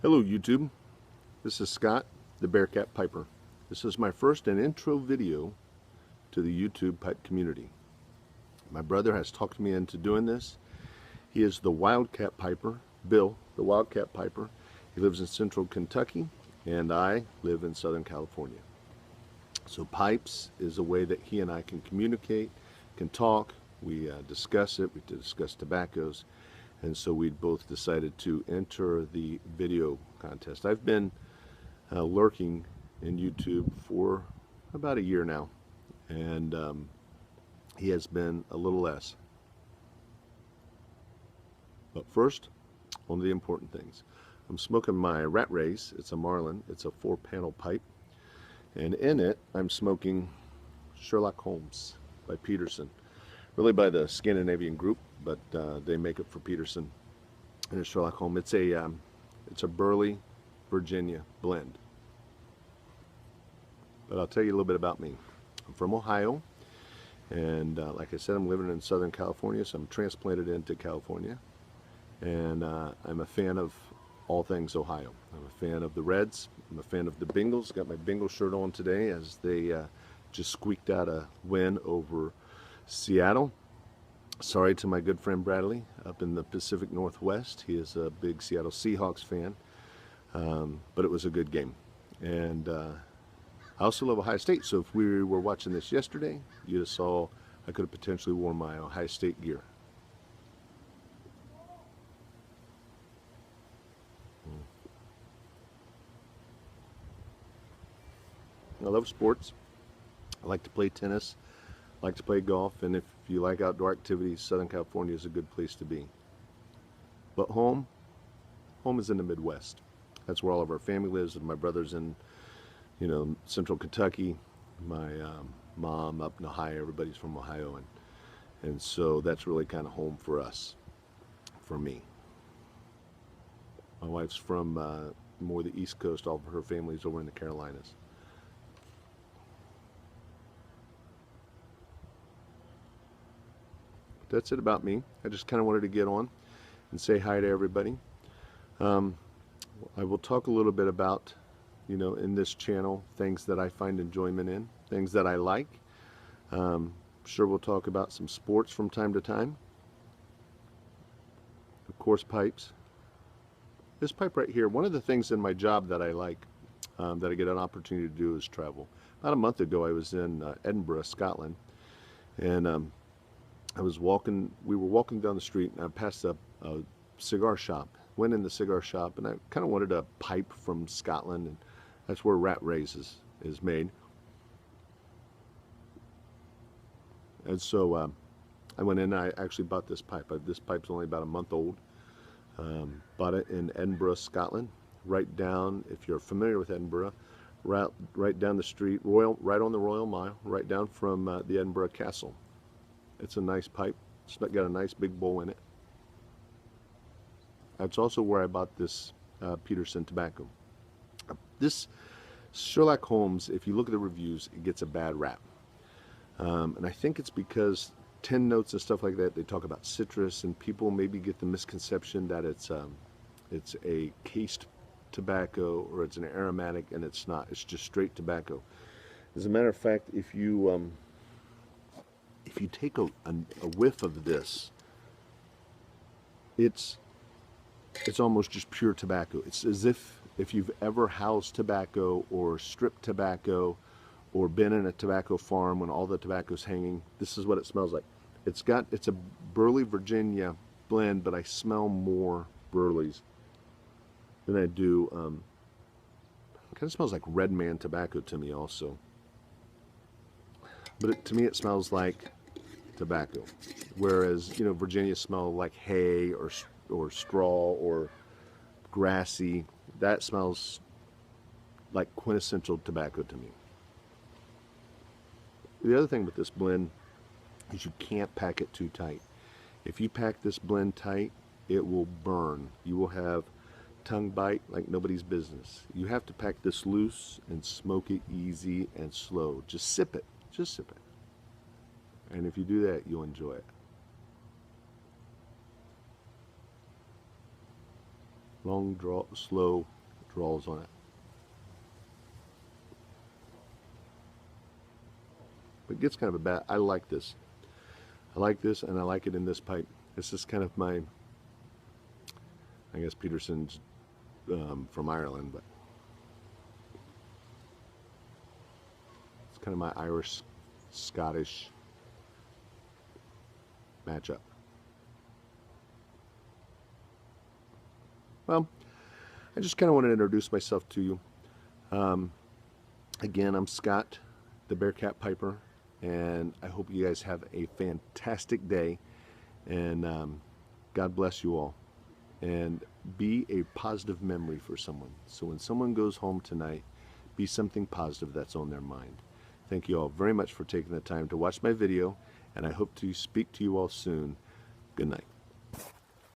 Hello YouTube, this is Scott, the Bearcat Piper. This is my first and intro video to the YouTube pipe community. My brother has talked me into doing this. He is the Wildcat Piper, Bill, the Wildcat Piper. He lives in central Kentucky and I live in Southern California. So pipes is a way that he and I can communicate, can talk, we discuss it, we discuss tobaccos. And so we both decided to enter the video contest. I've been lurking in YouTube for about a year now, and he has been a little less. But first, one of the important things. I'm smoking my Rat Race. It's a Marlin. It's a 4-panel pipe. And in it, I'm smoking Sherlock Holmes by Peterson. Really by the Scandinavian group, but they make it for Peterson and it's Sherlock Holmes. It's a Burley, Virginia blend. But I'll tell you a little bit about me. I'm from Ohio, and like I said, I'm living in Southern California, so I'm transplanted into California, and I'm a fan of all things Ohio. I'm a fan of the Reds. I'm a fan of the Bengals. Got my Bengals shirt on today as they just squeaked out a win over Seattle. Sorry to my good friend Bradley up in the Pacific Northwest. He is a big Seattle Seahawks fan, but it was a good game. And I also love Ohio State, so if we were watching this yesterday, you'd have saw I could have potentially worn my Ohio State gear. I love sports. I like to play tennis. I like to play golf, and if you like outdoor activities, Southern California is a good place to be. But home is in the Midwest. That's where all of our family lives, and my brother's in, central Kentucky. My mom up in Ohio. Everybody's from Ohio, and so that's really kind of home for us, for me. My wife's from more the East Coast. All of her family's over in the Carolinas. That's it about me. I just kind of wanted to get on and say hi to everybody. I will talk a little bit about, in this channel, things that I find enjoyment in, things that I like. Sure, we'll talk about some sports from time to time. Of course, pipes. This pipe right here, one of the things in my job that I like, that I get an opportunity to do is travel. About a month ago, I was in Edinburgh, Scotland, and we were walking down the street, and I passed a cigar shop. Went in the cigar shop, and I kind of wanted a pipe from Scotland, and that's where Rat Race is made. And so I went in, and I actually bought this pipe. This pipe's only about a month old. Bought it in Edinburgh, Scotland. Right down, if you're familiar with Edinburgh, right down the street, right on the Royal Mile, right down from the Edinburgh Castle. It's a nice pipe. It's got a nice big bowl in it. That's also where I bought this Peterson tobacco. This Sherlock Holmes, if you look at the reviews, it gets a bad rap. And I think it's because 10 notes and stuff like that, they talk about citrus, and people maybe get the misconception that it's a cased tobacco or it's an aromatic, and it's not. It's just straight tobacco. As a matter of fact, if you take a whiff of this, it's almost just pure tobacco. It's as if you've ever housed tobacco or stripped tobacco or been in a tobacco farm when all the tobacco's hanging. This is what it smells like. It's a Burley, Virginia blend, but I smell more Burleys than I do. It kind of smells like Red Man tobacco to me also. But to me it smells like tobacco, whereas Virginia smell like hay or straw or grassy. That smells like quintessential tobacco to me. The other thing with this blend is you can't pack it too tight. If you pack this blend tight, it will burn. You will have tongue bite like nobody's business. You have to pack this loose and smoke it easy and slow. Just sip it. Just sip it. And if you do that, you'll enjoy it. Long draw, slow draws on it. But it gets kind of a bad, I like this. I like this, and I like it in this pipe. This is kind of my, I guess Peterson's from Ireland, but it's kind of my Irish-Scottish matchup. Well, I just kind of want to introduce myself to you. Again, I'm Scott, the Bearcat Piper, and I hope you guys have a fantastic day, and God bless you all. And be a positive memory for someone. So when someone goes home tonight, be something positive that's on their mind. Thank you all very much for taking the time to watch my video, and I hope to speak to you all soon. Good night.